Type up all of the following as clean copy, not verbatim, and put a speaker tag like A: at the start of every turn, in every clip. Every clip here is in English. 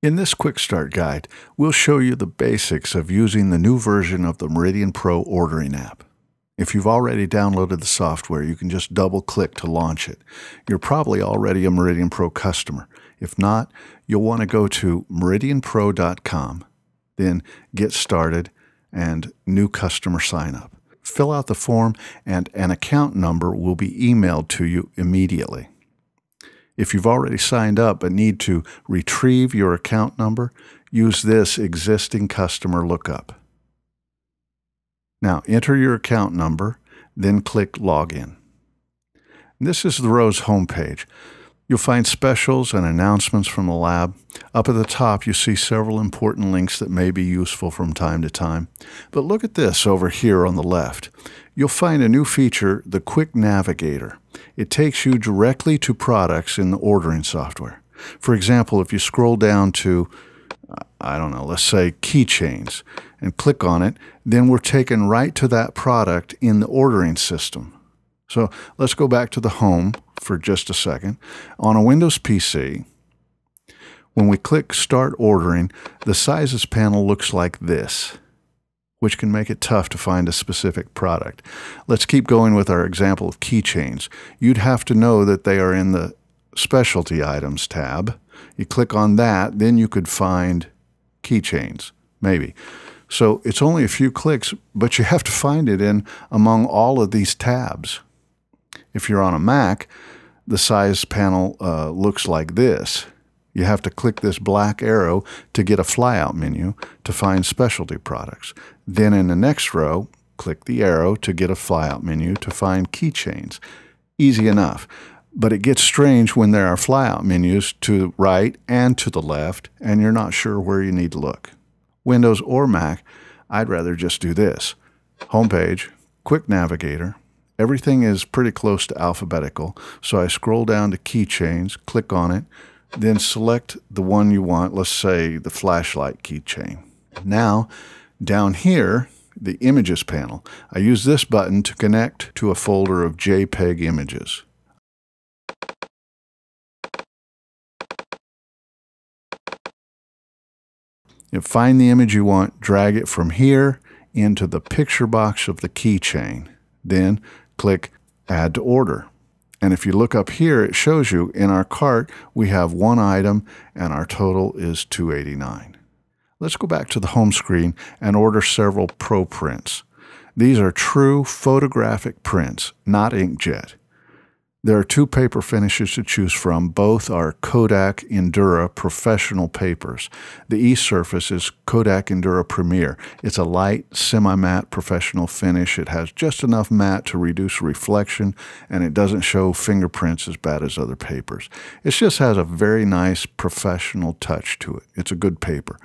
A: In this quick start guide, we'll show you the basics of using the new version of the Meridian Pro ordering app. If you've already downloaded the software, you can just double-click to launch it. You're probably already a Meridian Pro customer. If not, you'll want to go to meridianpro.com, then Get Started and New Customer Sign Up. Fill out the form and an account number will be emailed to you immediately. If you've already signed up but need to retrieve your account number, use this existing customer lookup. Now enter your account number, then click Login. This is the ROES homepage. You'll find specials and announcements from the lab. Up at the top, you see several important links that may be useful from time to time. But look at this over here on the left. You'll find a new feature, the Quick Navigator. It takes you directly to products in the ordering software. For example, if you scroll down to, let's say keychains, and click on it, then we're taken right to that product in the ordering system. So let's go back to the home for just a second. On a Windows PC, when we click Start Ordering, the Sizes panel looks like this, which can make it tough to find a specific product. Let's keep going with our example of keychains. You'd have to know that they are in the Specialty Items tab. You click on that, then you could find keychains, maybe. So it's only a few clicks, but you have to find it in among all of these tabs. If you're on a Mac, the size panel looks like this. You have to click this black arrow to get a flyout menu to find specialty products. Then in the next row, click the arrow to get a flyout menu to find keychains. Easy enough. But it gets strange when there are flyout menus to the right and to the left, and you're not sure where you need to look. Windows or Mac, I'd rather just do this. Homepage, Quick Navigator. Everything is pretty close to alphabetical, so I scroll down to keychains, click on it, then select the one you want, let's say the flashlight keychain. Now, down here, the Images panel. I use this button to connect to a folder of JPEG images. Find the image you want, drag it from here into the picture box of the keychain. Then click Add to Order. And if you look up here, it shows you in our cart, we have one item and our total is $289. Let's go back to the home screen and order several Pro prints. These are true photographic prints, not inkjet. There are two paper finishes to choose from. Both are Kodak Endura professional papers. The E-Surface is Kodak Endura Premier. It's a light, semi-matte professional finish. It has just enough matte to reduce reflection, and it doesn't show fingerprints as bad as other papers. It just has a very nice professional touch to it. It's a good paper.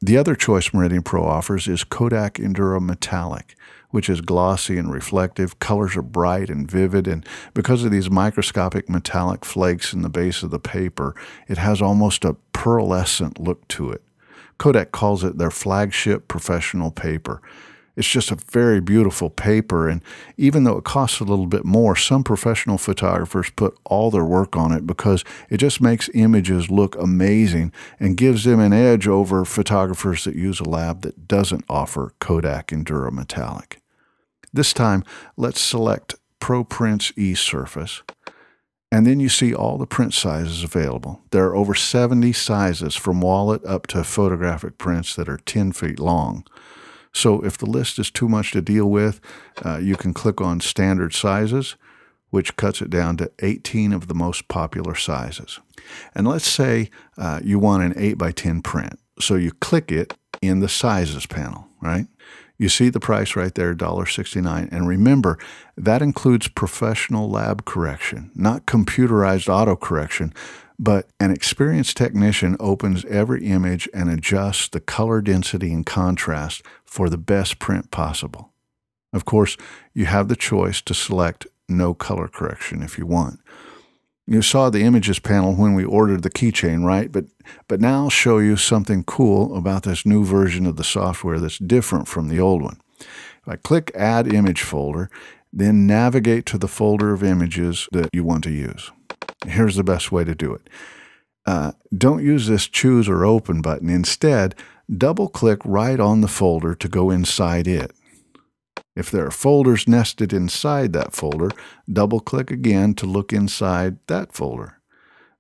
A: The other choice Meridian Pro offers is Kodak Endura Metallic, which is glossy and reflective. Colors are bright and vivid, and because of these microscopic metallic flakes in the base of the paper, it has almost a pearlescent look to it. Kodak calls it their flagship professional paper. It's just a very beautiful paper, and even though it costs a little bit more, some professional photographers put all their work on it because it just makes images look amazing and gives them an edge over photographers that use a lab that doesn't offer Kodak Endura Metallic. This time, let's select Pro Prints E-Surface, and then you see all the print sizes available. There are over 70 sizes from wallet up to photographic prints that are 10 feet long. So if the list is too much to deal with, you can click on Standard Sizes, which cuts it down to 18 of the most popular sizes. And let's say you want an 8x10 print. So you click it in the Sizes panel, right? You see the price right there, $1.69. And remember, that includes professional lab correction, not computerized autocorrection, but an experienced technician opens every image and adjusts the color density and contrast for the best print possible. Of course, you have the choice to select no color correction if you want. You saw the Images panel when we ordered the keychain, right? But now I'll show you something cool about this new version of the software that's different from the old one. If I click Add Image Folder, then navigate to the folder of images that you want to use. Here's the best way to do it. don't use this choose or open button. Instead, double-click right on the folder to go inside it. If there are folders nested inside that folder, double-click again to look inside that folder.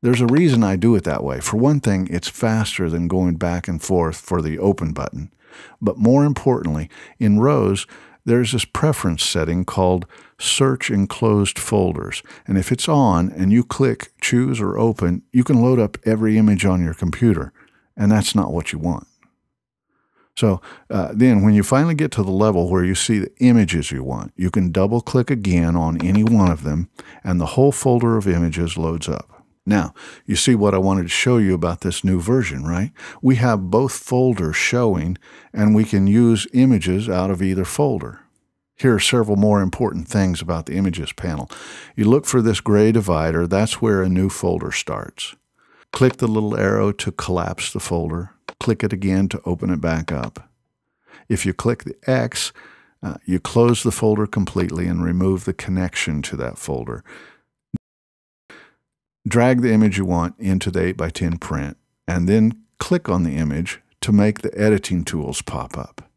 A: There's a reason I do it that way. For one thing, it's faster than going back and forth for the open button. But more importantly, in ROES, there's this preference setting called Search Enclosed Folders. And if it's on and you click Choose or Open, you can load up every image on your computer. And that's not what you want. So then when you finally get to the level where you see the images you want, you can double-click again on any one of them, and the whole folder of images loads up. Now, you see what I wanted to show you about this new version, right? We have both folders showing, and we can use images out of either folder. Here are several more important things about the Images panel. You look for this gray divider. That's where a new folder starts. Click the little arrow to collapse the folder. Click it again to open it back up. If you click the X, you close the folder completely and remove the connection to that folder. Drag the image you want into the 8x10 print, and then click on the image to make the editing tools pop up.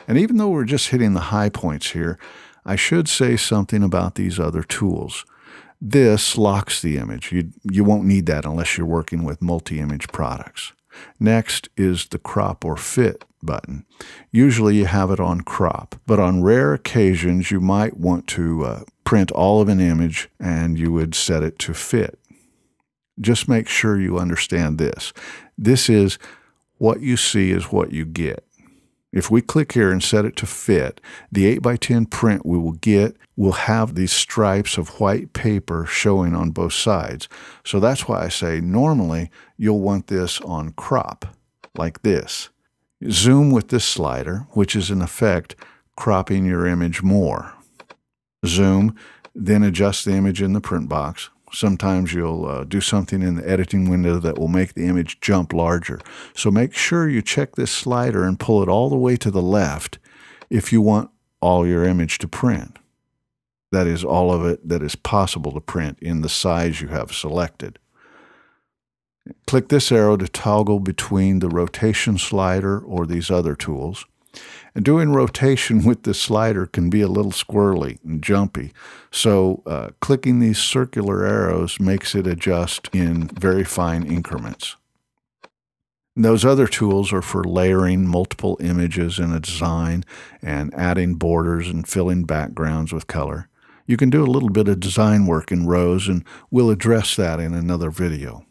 A: And even though we're just hitting the high points here, I should say something about these other tools. This locks the image. You won't need that unless you're working with multi-image products. Next is the Crop or Fit button. Usually you have it on crop, but on rare occasions you might want to print all of an image and you would set it to fit. Just make sure you understand this. This is what you see is what you get. If we click here and set it to fit, the 8x10 print we will get will have these stripes of white paper showing on both sides. So that's why I say normally you'll want this on crop, like this. Zoom with this slider, which is in effect cropping your image more. Zoom, then adjust the image in the print box. Sometimes you'll do something in the editing window that will make the image jump larger. So make sure you check this slider and pull it all the way to the left if you want all your image to print. That is, all of it that is possible to print in the size you have selected. Click this arrow to toggle between the rotation slider or these other tools. And doing rotation with the slider can be a little squirrely and jumpy, so clicking these circular arrows makes it adjust in very fine increments. And those other tools are for layering multiple images in a design and adding borders and filling backgrounds with color. You can do a little bit of design work in ROES, and we'll address that in another video.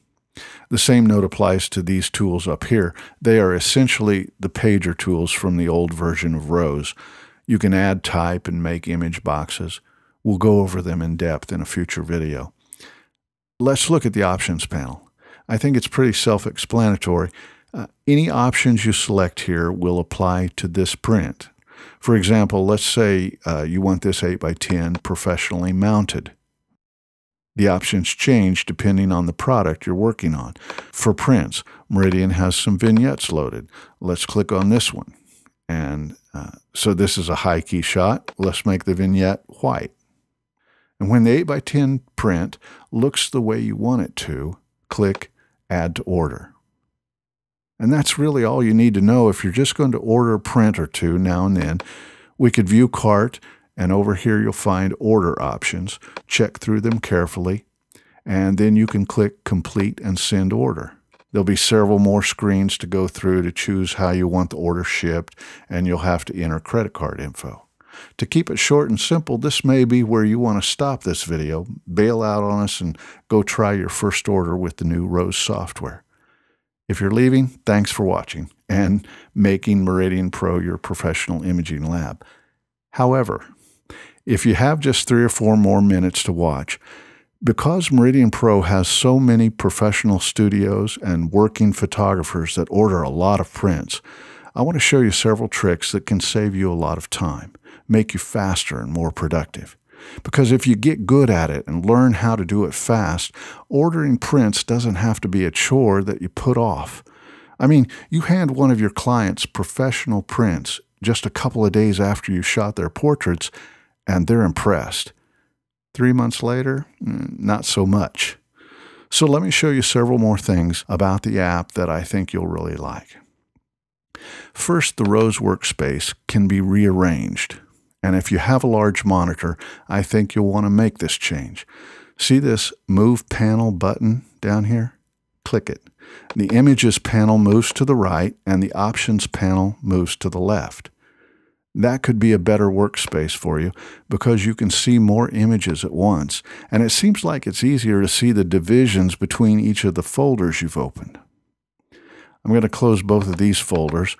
A: The same note applies to these tools up here. They are essentially the pager tools from the old version of ROES. You can add type and make image boxes. We'll go over them in depth in a future video. Let's look at the options panel. I think it's pretty self-explanatory. Any options you select here will apply to this print. For example, let's say you want this 8x10 professionally mounted. The options change depending on the product you're working on. For prints, Meridian has some vignettes loaded. Let's click on this one. And so this is a high key shot. Let's make the vignette white. And when the 8x10 print looks the way you want it to, click Add to Order. And that's really all you need to know if you're just going to order a print or two now and then. We could view cart, and over here you'll find order options. Check through them carefully, and then you can click Complete and Send Order. There'll be several more screens to go through to choose how you want the order shipped, and you'll have to enter credit card info. To keep it short and simple, this may be where you want to stop this video, bail out on us, and go try your first order with the new ROES software. If you're leaving, thanks for watching and making Meridian Pro your professional imaging lab. However, if you have just 3 or 4 more minutes to watch, because Meridian Pro has so many professional studios and working photographers that order a lot of prints, I want to show you several tricks that can save you a lot of time, make you faster and more productive. Because if you get good at it and learn how to do it fast, ordering prints doesn't have to be a chore that you put off. I mean, you hand one of your clients professional prints just a couple of days after you shot their portraits, and they're impressed. 3 months later, not so much. So let me show you several more things about the app that I think you'll really like. First, the ROES workspace can be rearranged. And if you have a large monitor, I think you'll want to make this change. See this Move Panel button down here? Click it. The Images panel moves to the right, and the Options panel moves to the left. That could be a better workspace for you because you can see more images at once, and it seems like it's easier to see the divisions between each of the folders you've opened. I'm going to close both of these folders,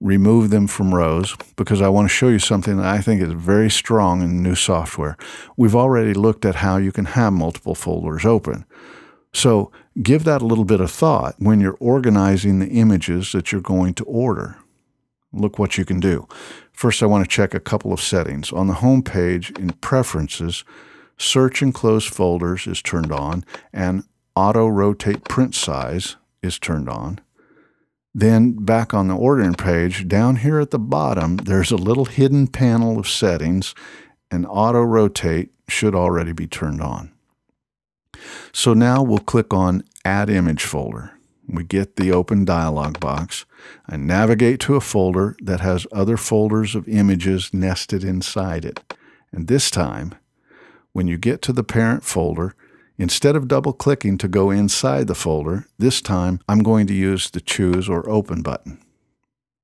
A: remove them from ROES, because I want to show you something that I think is very strong in the new software. We've already looked at how you can have multiple folders open. So give that a little bit of thought when you're organizing the images that you're going to order. Look what you can do. First, I want to check a couple of settings. On the home page, in Preferences, Search and Close Folders is turned on, and Auto Rotate Print Size is turned on. Then back on the ordering page, down here at the bottom, there's a little hidden panel of settings, and Auto Rotate should already be turned on. So now we'll click on Add Image Folder. We get the open dialog box. I navigate to a folder that has other folders of images nested inside it. And this time, when you get to the parent folder, instead of double-clicking to go inside the folder, this time I'm going to use the Choose or Open button.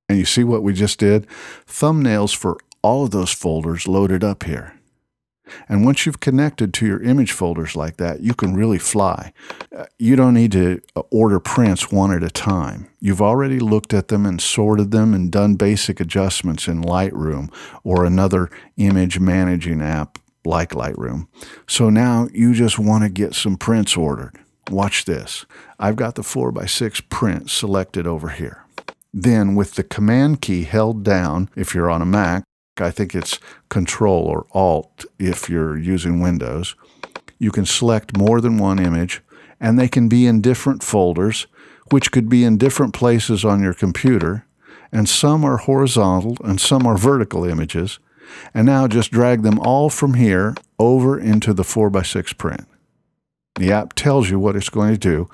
A: And you see what we just did? Thumbnails for all of those folders loaded up here. And once you've connected to your image folders like that, you can really fly. You don't need to order prints one at a time. You've already looked at them and sorted them and done basic adjustments in Lightroom or another image managing app like Lightroom. So now you just want to get some prints ordered. Watch this. I've got the 4x6 print selected over here. Then with the Command key held down, if you're on a Mac, I think it's Control or Alt if you're using Windows, you can select more than one image, and they can be in different folders, which could be in different places on your computer, and some are horizontal and some are vertical images. And now just drag them all from here over into the 4x6 print. The app tells you what it's going to do.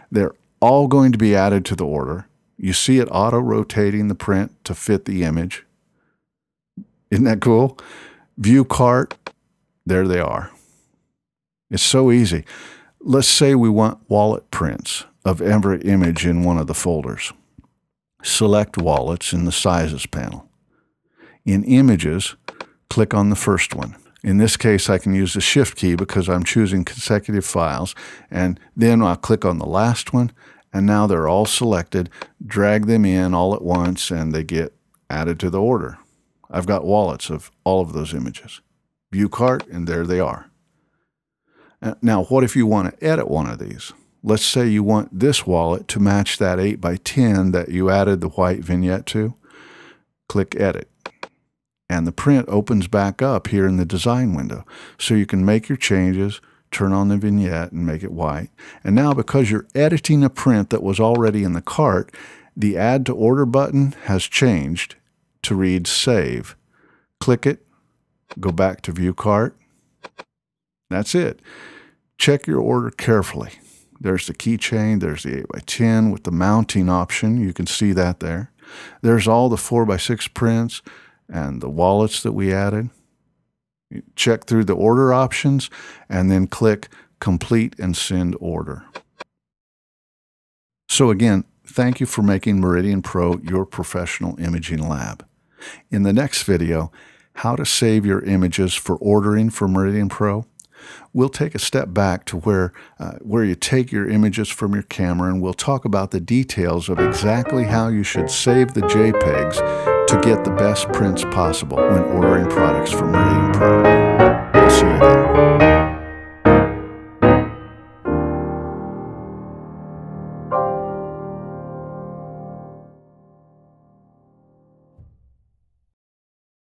A: They're all going to be added to the order. You see it auto-rotating the print to fit the image. Isn't that cool? View cart, there they are. It's so easy. Let's say we want wallet prints of every image in one of the folders. Select wallets in the Sizes panel. In Images, click on the first one. In this case, I can use the Shift key because I'm choosing consecutive files, and then I'll click on the last one, and now they're all selected. Drag them in all at once, and they get added to the order. I've got wallets of all of those images. View cart, and there they are. Now, what if you want to edit one of these? Let's say you want this wallet to match that 8x10 that you added the white vignette to. Click Edit. And the print opens back up here in the design window. So you can make your changes, turn on the vignette, and make it white. And now, because you're editing a print that was already in the cart, the Add to Order button has changed to read Save. Click it, go back to View Cart. That's it. Check your order carefully. There's the keychain, there's the 8x10 with the mounting option. You can see that there. There's all the 4x6 prints and the wallets that we added. You check through the order options and then click Complete and Send Order. So again, thank you for making Meridian Pro your professional imaging lab. In the next video, how to save your images for ordering for Meridian Pro, we'll take a step back to where you take your images from your camera, and we'll talk about the details of exactly how you should save the JPEGs to get the best prints possible when ordering products from Meridian Pro.